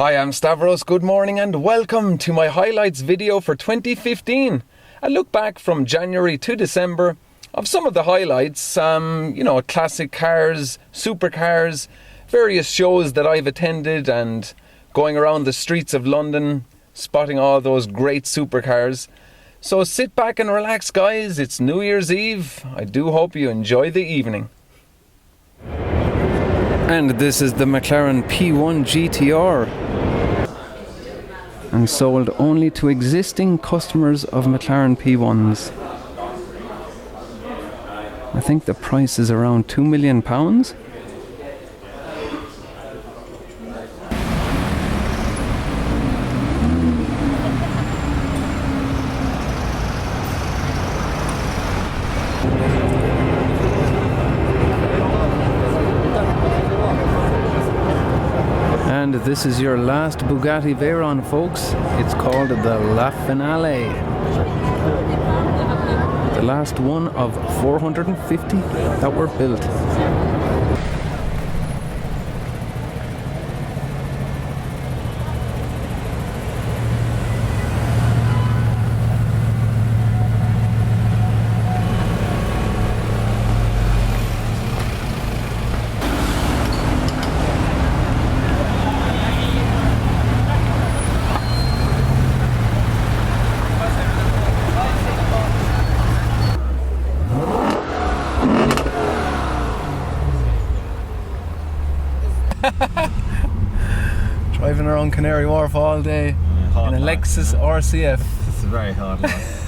Hi, I'm Stavros. Good morning and welcome to my highlights video for 2015. A look back from January to December of some of the highlights, classic cars, supercars, various shows that I've attended and going around the streets of London, spotting all those great supercars. So sit back and relax, guys. It's New Year's Eve. I do hope you enjoy the evening. And this is the McLaren P1 GTR, and sold only to existing customers of McLaren P1s. I think the price is around £2 million. And this is your last Bugatti Veyron, folks. It's called the La Finale. The last one of 450 that were built. Driving around Canary Wharf all day in a Lexus RCF. It's a very hard life.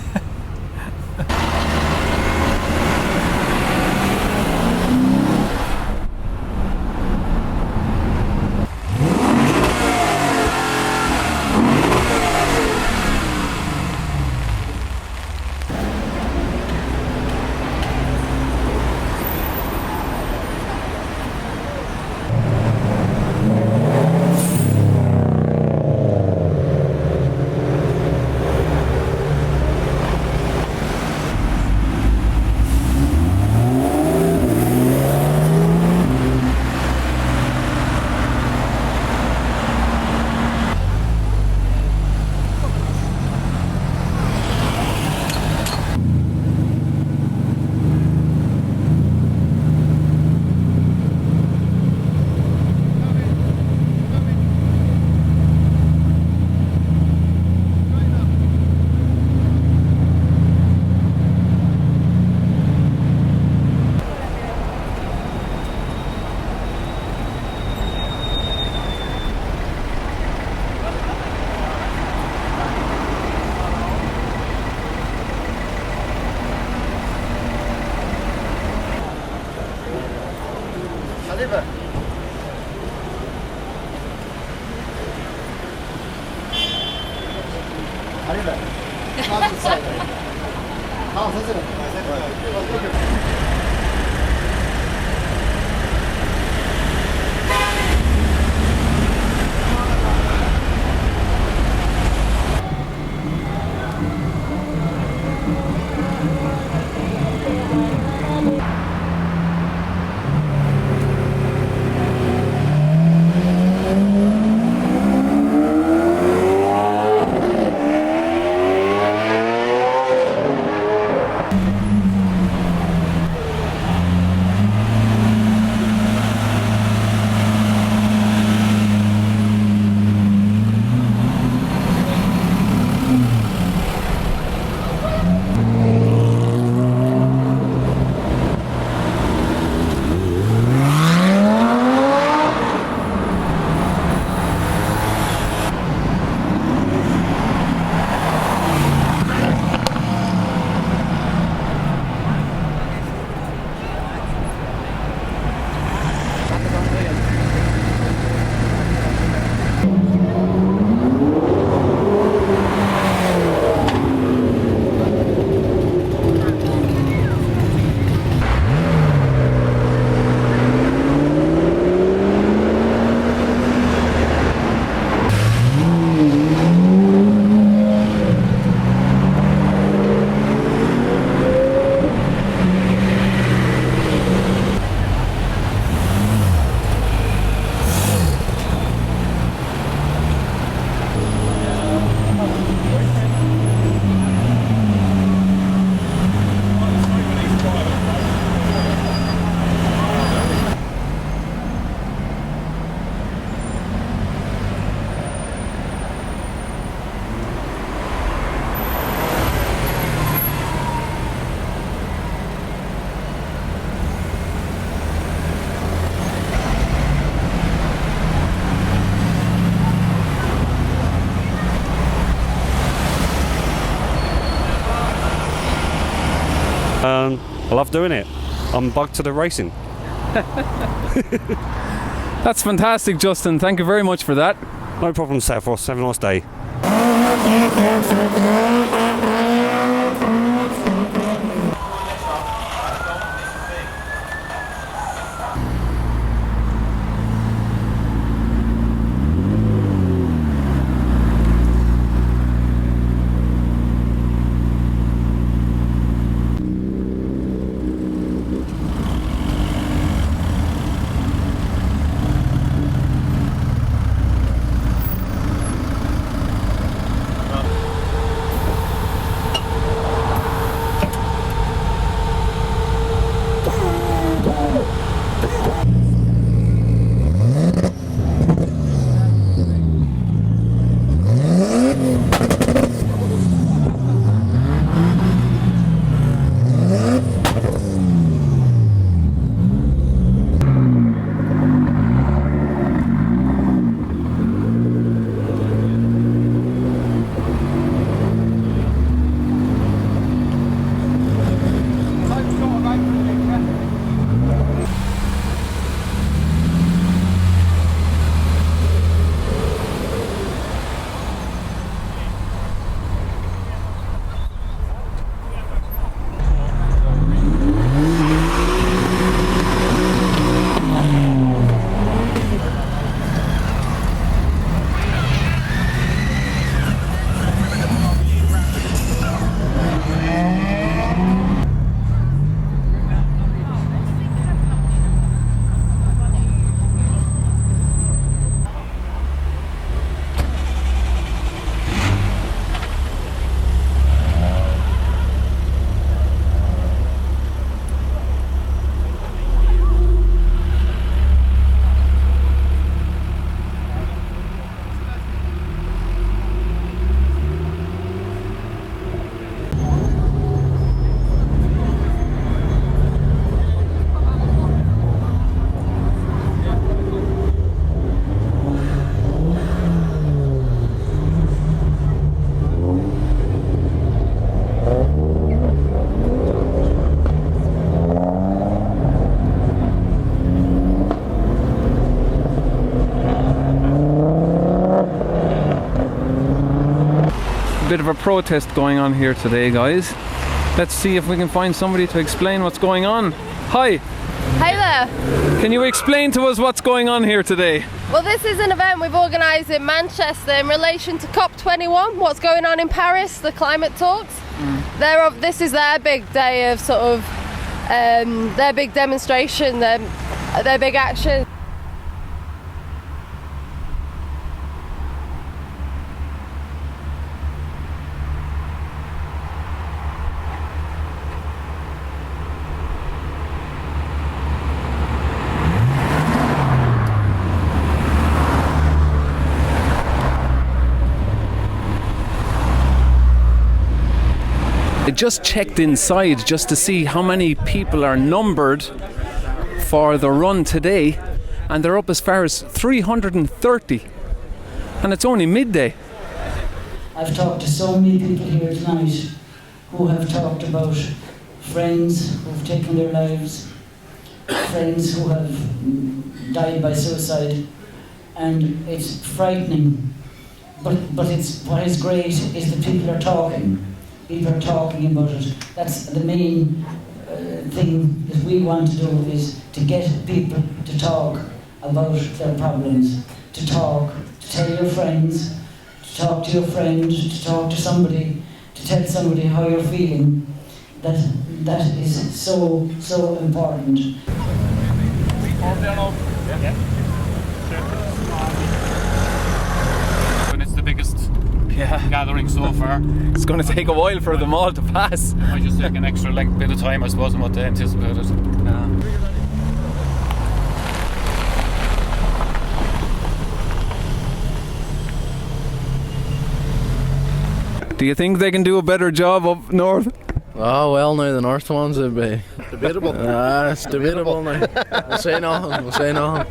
love doing it. I'm back to the racing. That's fantastic, Justin. Thank you very much for that. No problem, Stavros. Have a nice day. Bit of a protest going on here today, guys. Let's see if we can find somebody to explain what's going on. Hi. Hey there. Can you explain to us what's going on here today? Well, this is an event we've organised in Manchester in relation to COP21, what's going on in Paris, the climate talks. This is their big day of sort of their big demonstration, their big action. I just checked inside just to see how many people are numbered for the run today, and they're up as far as 330, and it's only midday. I've talked to so many people here tonight who have talked about friends who have taken their lives, friends who have died by suicide, and it's frightening. But what is great is that people are talking. People are talking about it. That's the main thing that we want to do, is to get people to talk about their problems, to talk, to tell your friends, to talk to your friend, to talk to somebody, to tell somebody how you're feeling. That is so important. When it's the biggest gathering so far. It's going to take a while for them all to pass. I just take an extra bit of time, I suppose, than what they anticipated. Do you think they can do a better job up north? Oh well, now the north ones would be debatable. It's debatable now. We'll say no. We'll say no.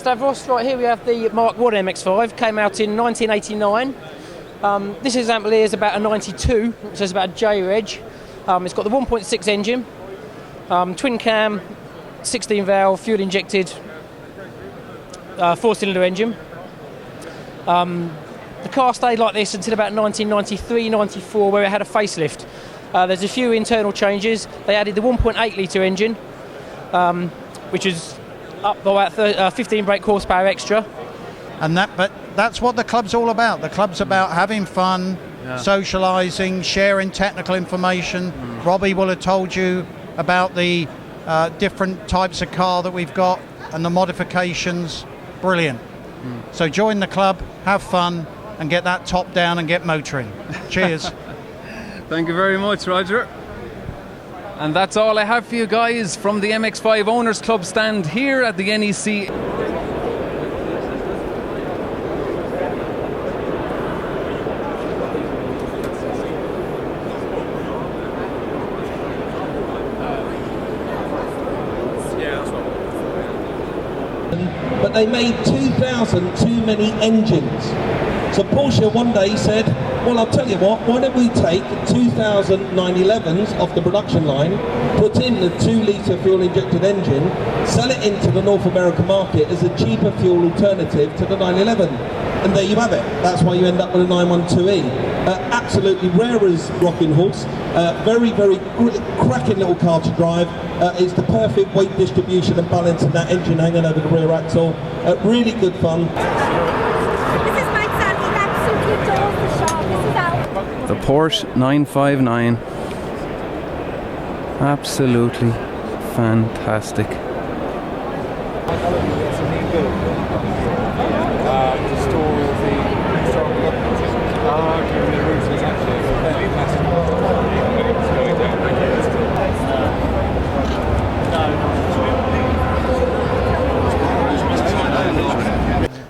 Stavros. Right, here we have the Mark 1 MX-5, came out in 1989. This example here is about a 92, so it's about a J-Reg. It's got the 1.6 engine, twin cam, 16 valve, fuel injected, 4-cylinder engine. The car stayed like this until about 1993-94, where it had a facelift. There's a few internal changes. They added the 1.8 litre engine, which is up by about 15 brake horsepower extra. But that's what the club's all about. The club's about having fun, socialising, sharing technical information. Robbie will have told you about the different types of car that we've got and the modifications. Brilliant. So join the club, have fun, and get that top down and get motoring. Cheers. Thank you very much, Roger. And that's all I have for you guys from the MX-5 Owners Club stand here at the NEC. But they made 2,000 too many engines. So Porsche one day said, well, I'll tell you what, why don't we take 2,000 911s off the production line, put in the 2-litre fuel-injected engine, sell it into the North American market as a cheaper fuel alternative to the 911. And there you have it. That's why you end up with a 912E. Absolutely rare as rocking horse. Very, very cracking little car to drive. It's the perfect weight distribution and balance in that engine hanging over the rear axle. Really good fun. The Porsche 959. Absolutely fantastic.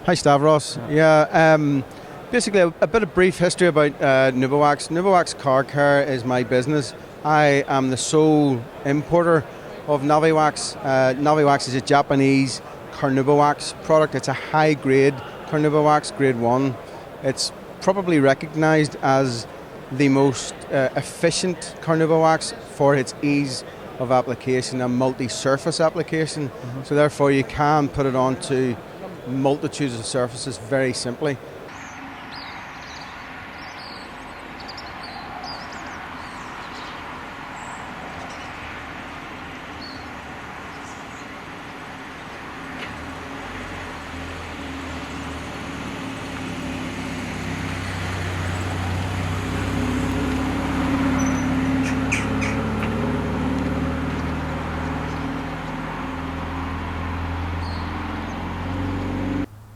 Hi Stavros. Yeah, basically a bit of brief history about Nubowax. Nubowax Car Care is my business. I am the sole importer of Naviwax. Naviwax is a Japanese Carnubowax product. It's a high grade Carnubowax, grade 1. It's probably recognised as the most efficient Carnubowax for its ease of application and multi-surface application. So therefore you can put it onto multitudes of surfaces very simply.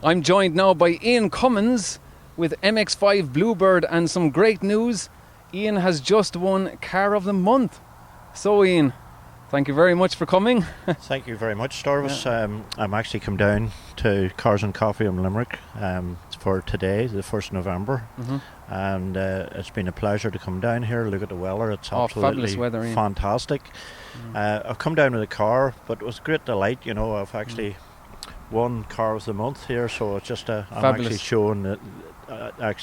I'm joined now by Ian Cummins with MX-5 Bluebird and some great news. Ian has just won Car of the Month. So Ian, thank you very much for coming. Thank you very much, Stavros. I'm actually come down to Cars and Coffee in Limerick for today, the 1st of November. And it's been a pleasure to come down here, look at the weather. It's absolutely weather, fantastic. I've come down with a car, but it was a great delight. You know, I've actually won Car of the Month here, so it's just I'm actually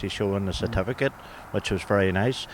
showing the certificate, which was very nice.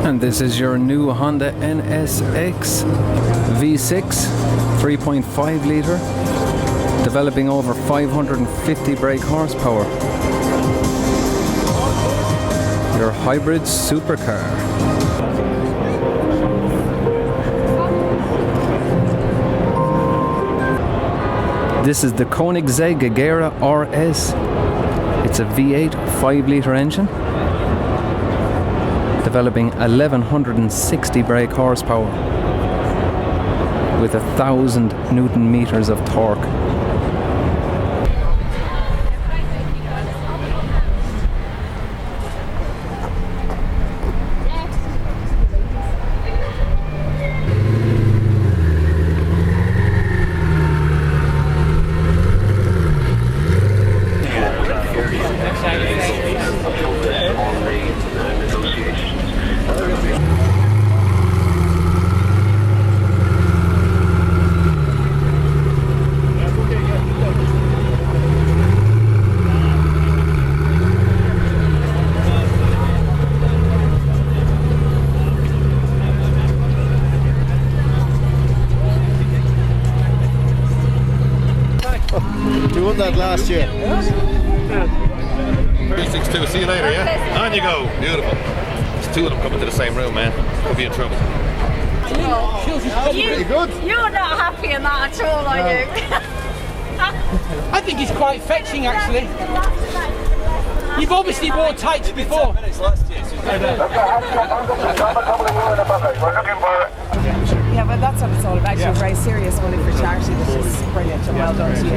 And this is your new Honda NSX V6, 3.5 litre, developing over 550 brake horsepower. Your hybrid supercar. This is the Koenigsegg Agera RS. It's a V8 5-litre engine, developing 1160 brake horsepower with 1,000 Newton meters of torque. You won that last year. 362, see you later, yeah? On you go. Beautiful. There's two of them coming to the same room, man. Could be in trouble. Pretty good. You're not happy in that at all, are you? I think he's quite fetching, actually. You've obviously worn tights before. Yeah, but that's what it's all about. You're very serious money for charity, which is brilliant and well done to you.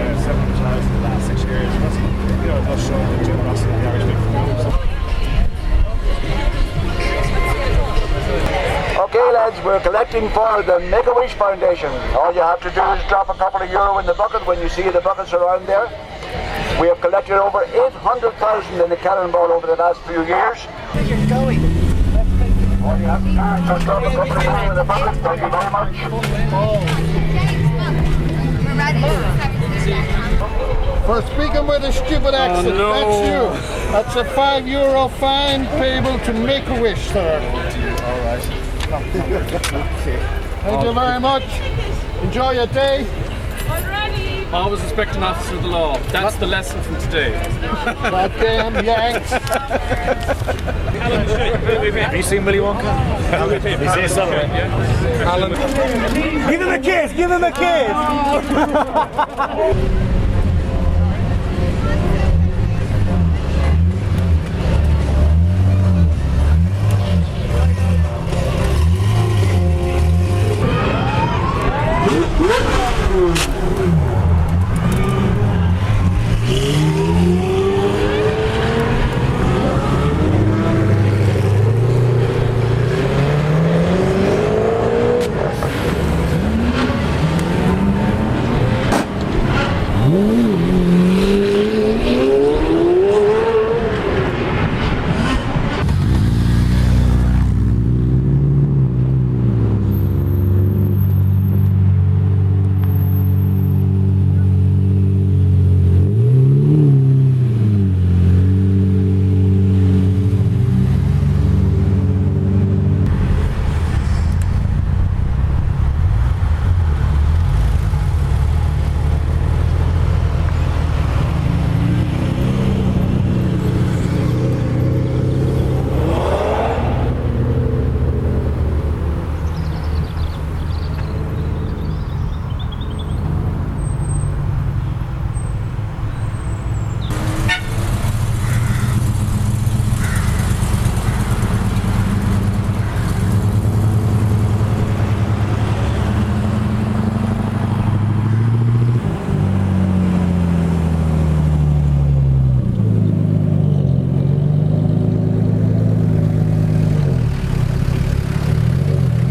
Okay lads, we're collecting for the Make-A-Wish Foundation. All you have to do is drop a couple of euro in the bucket when you see the buckets around there. We have collected over 800,000 in the cannonball over the last few years. You're going. All you have to do is just drop a couple of euro in the bucket. Thank you very much. We're ready. For speaking with a stupid accent, that's you. That's a €5 fine payable to Make-A-Wish, sir. All right. Thank you very much. Enjoy your day. Always respect an officer of the law. That's the lesson from today. Goddamn Yanks. Have you seen Willy Wonka? He's here somewhere. Alan. Give him a kiss! Give him a kiss!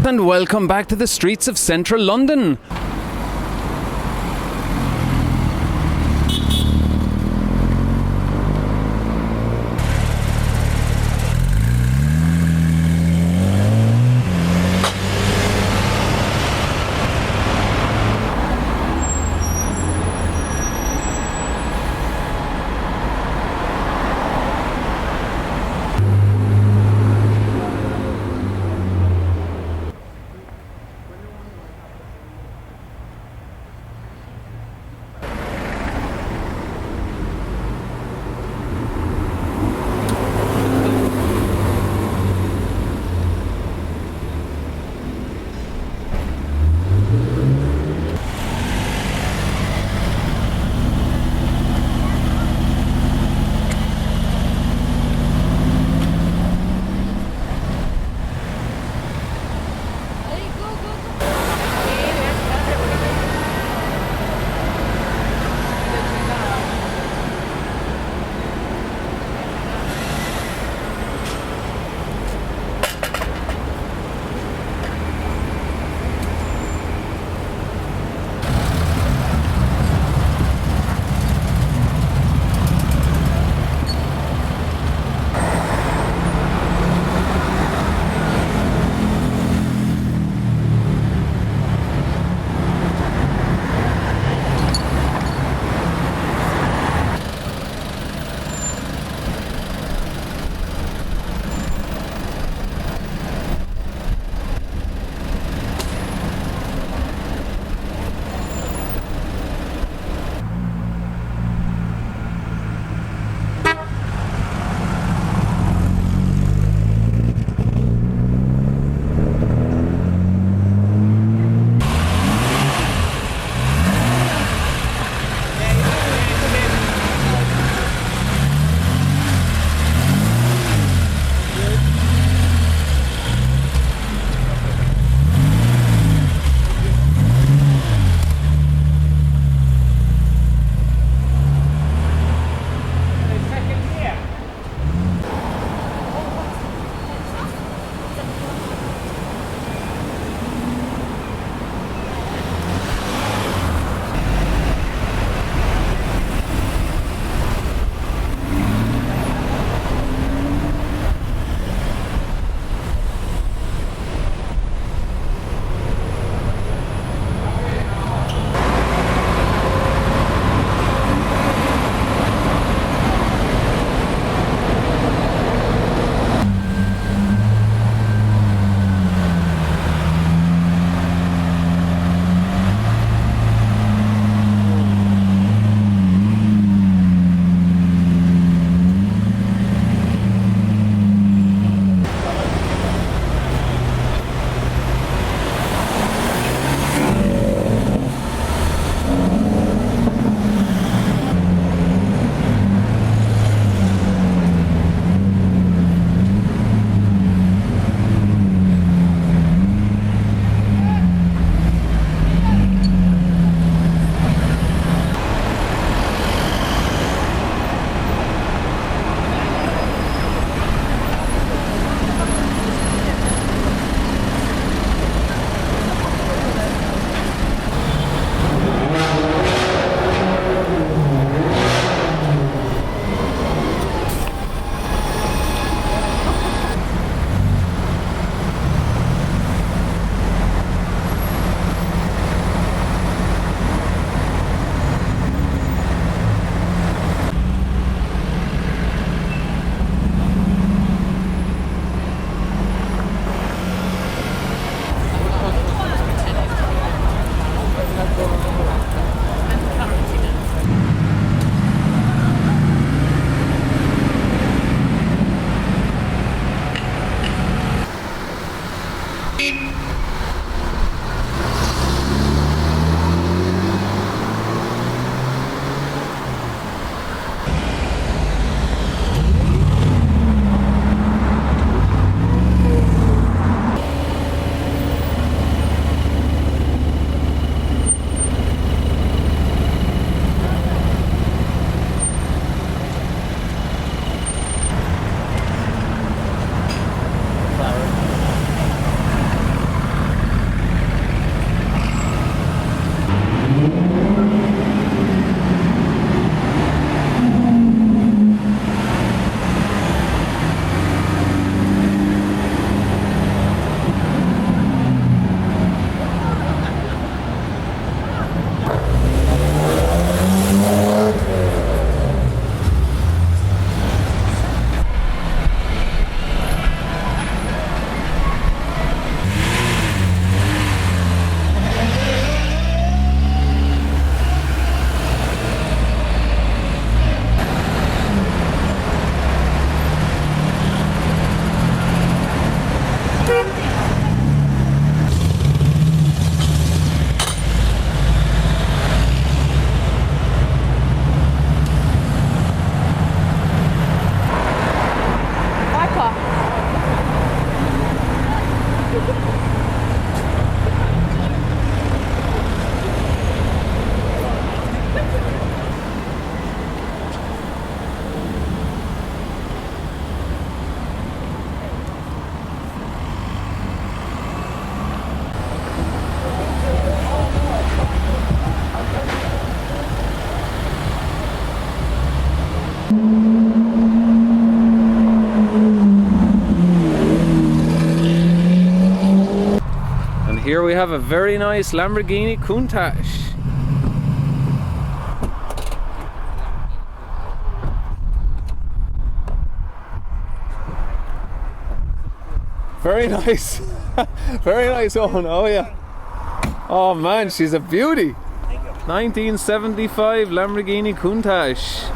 And welcome back to the streets of central London. have a very nice Lamborghini Countach. Very nice. Very nice one. Oh yeah. Oh man, she's a beauty. 1975 Lamborghini Countach.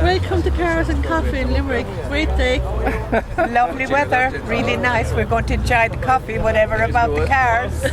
Welcome to Cars and Coffee in Limerick. Great day. Lovely weather, really nice. We're going to enjoy the coffee, whatever about the cars.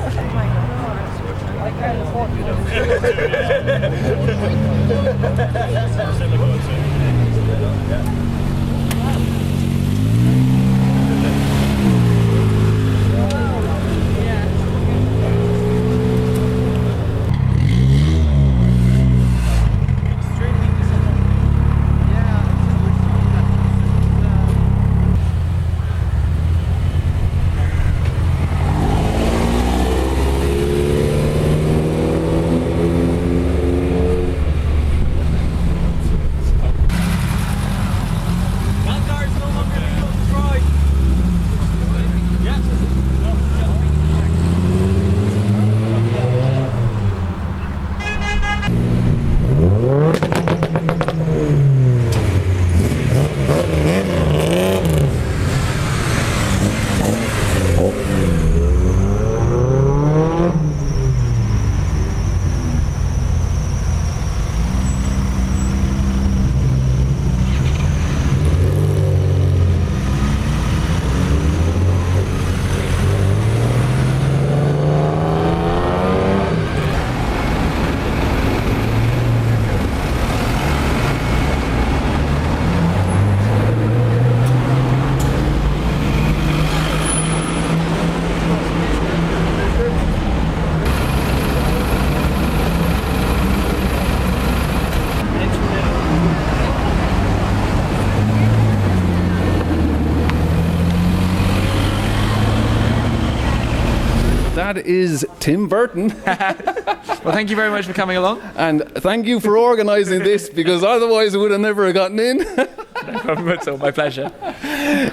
That is Tim Burton. Well, thank you very much for coming along. And thank you for organising this, because otherwise it would have never gotten in. No problem at all, my pleasure.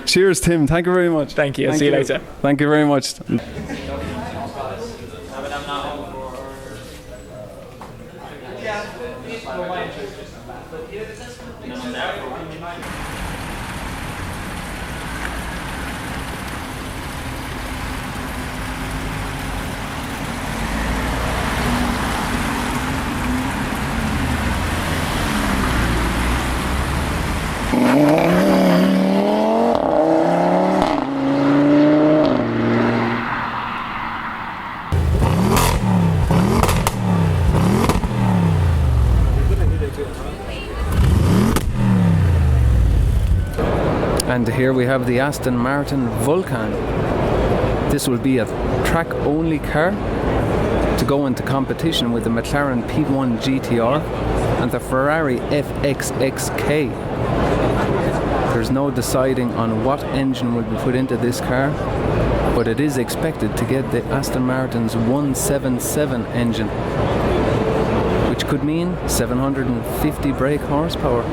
Cheers, Tim. Thank you very much. Thank you. I'll see you later. Thank you very much. And here we have the Aston Martin Vulcan. This will be a track-only car to go into competition with the McLaren P1 GTR and the Ferrari FXXK. There's no deciding on what engine will be put into this car, but it is expected to get the Aston Martin's 177 engine, which could mean 750 brake horsepower.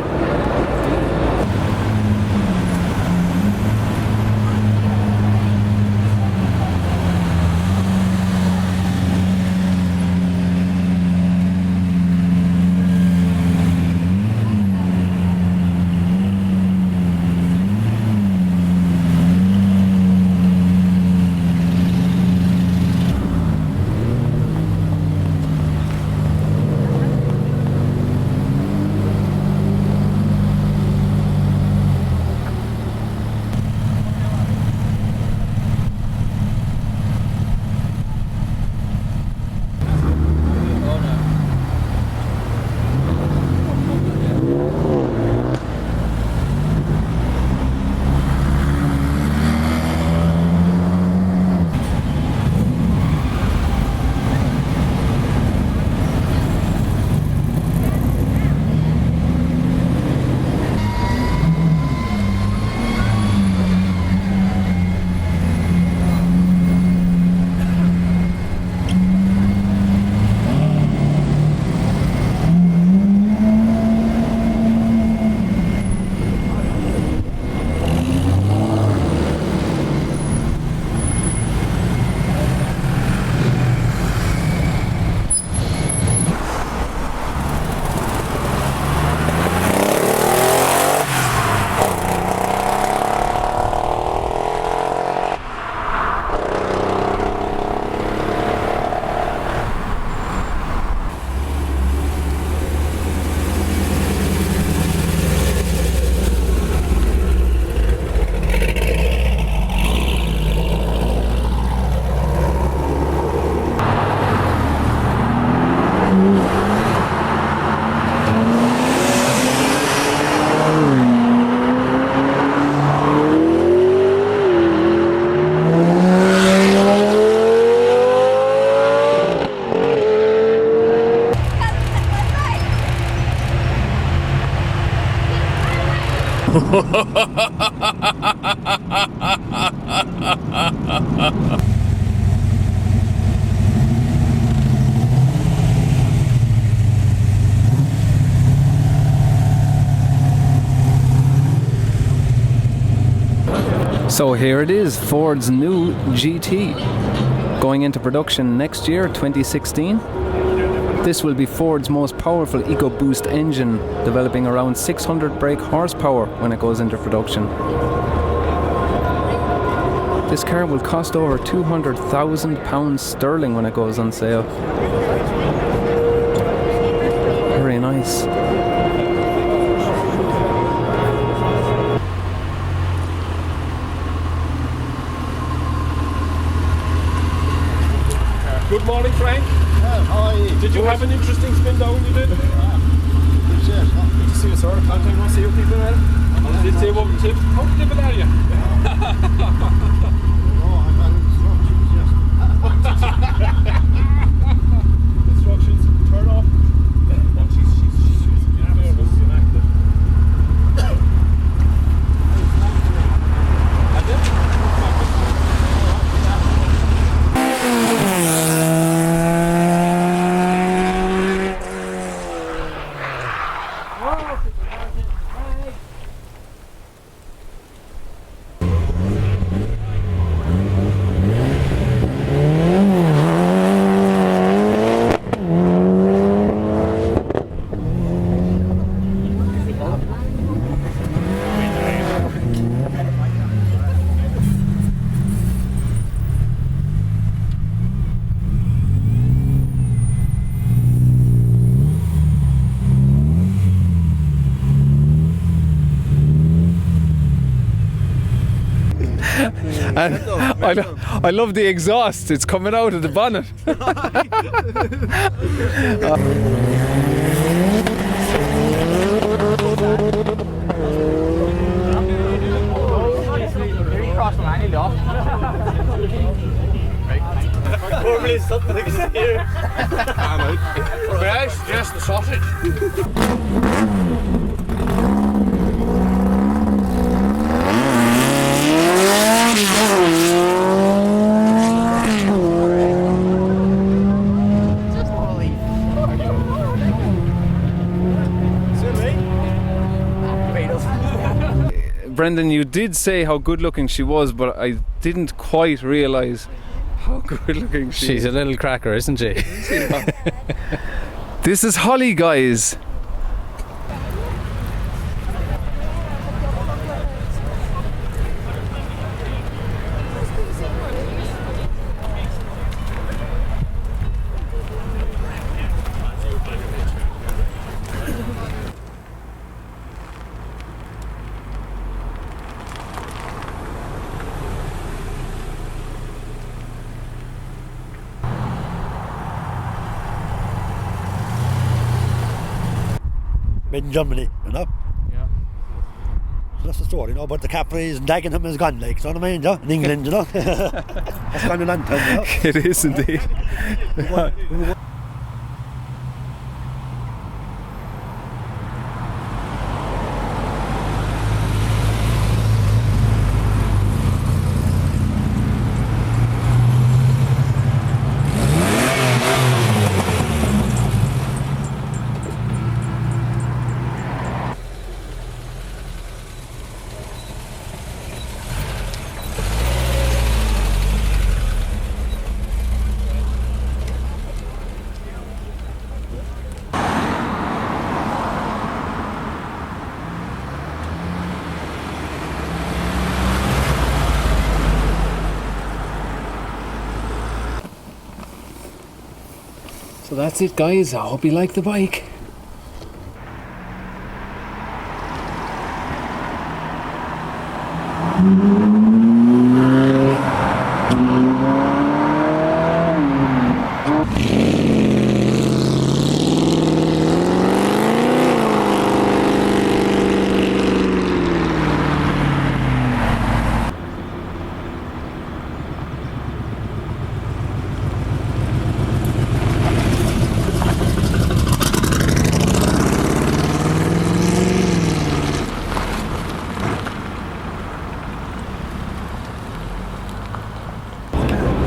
So here it is, Ford's new GT, going into production next year, 2016. This will be Ford's most powerful EcoBoost engine, developing around 600 brake horsepower when it goes into production. This car will cost over £200,000 sterling when it goes on sale. Very nice. Good morning, Frank. How are you? Did you have an interesting spin down you did? Good to see you, sir. Long time no see you people, man. Did you say what tip? How different are you? Instructions, turn off. Oh, she's nervous, you're active. And I love the exhaust, it's coming out of the bonnet. Normally something like that here. For me, I suggest the sausage. Brendan, you did say how good looking she was, but I didn't quite realise how good looking she is. She's a little cracker, isn't she? This is Holly, guys. Made in Germany, you know? Yeah. So that's the story, you know, but the Capri's and Dagenham is gone, like, you know what I mean, you know? In England, you know? That's kind of London, you know? It is indeed. So that's it, guys. I hope you like the bike.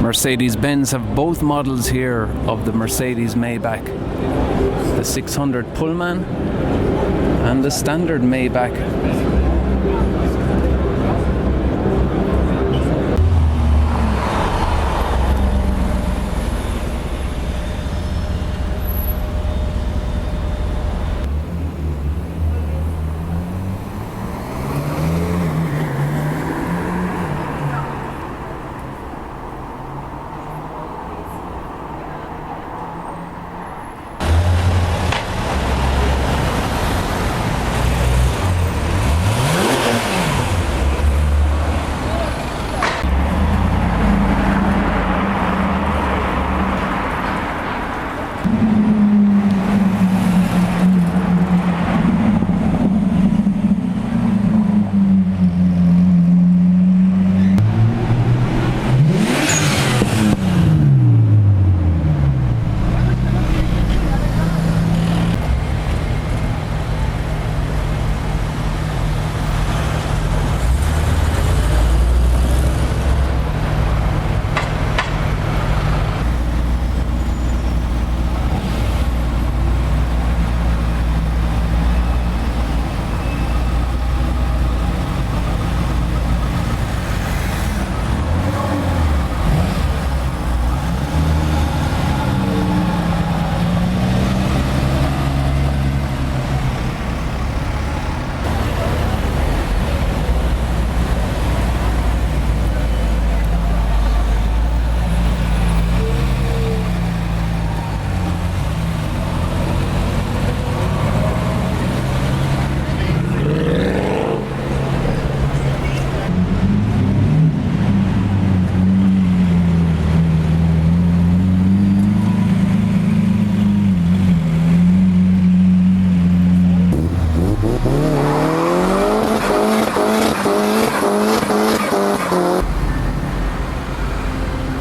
Mercedes-Benz have both models here of the Mercedes Maybach. The 600 Pullman and the standard Maybach.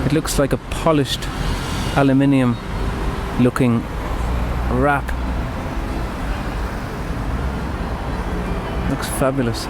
It looks like a polished aluminium looking wrap. Looks fabulous.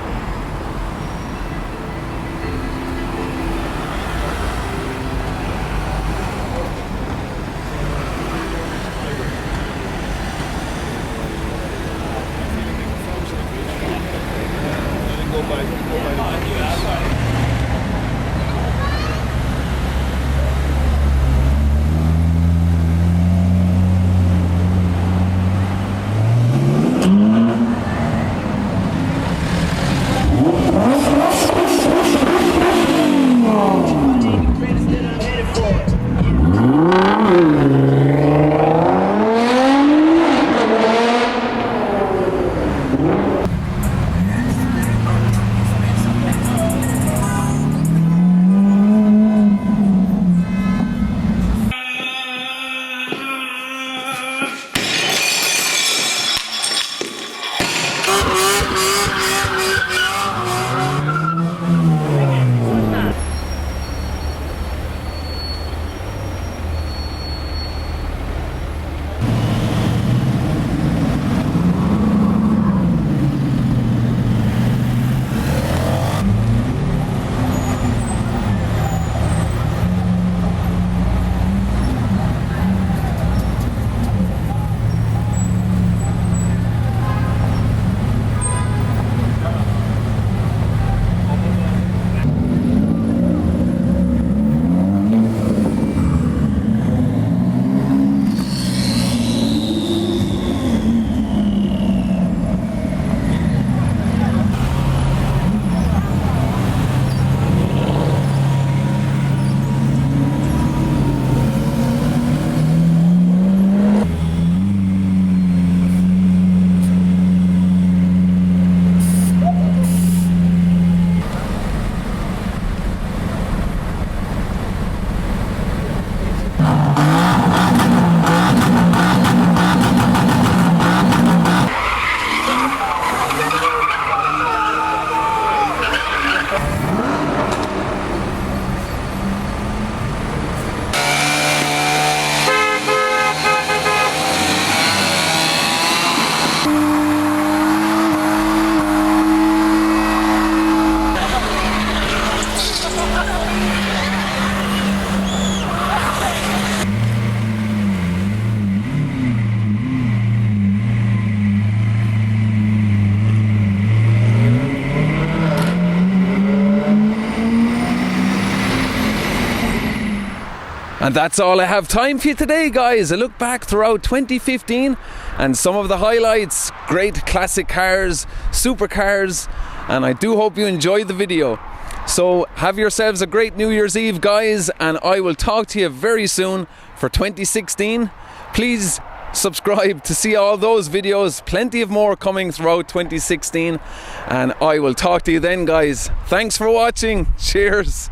And that's all I have time for you today, guys. A look back throughout 2015 and some of the highlights, great classic cars, supercars, and I do hope you enjoyed the video. So have yourselves a great New Year's Eve, guys, and I will talk to you very soon for 2016. Please subscribe to see all those videos, plenty of more coming throughout 2016, and I will talk to you then, guys. Thanks for watching. Cheers.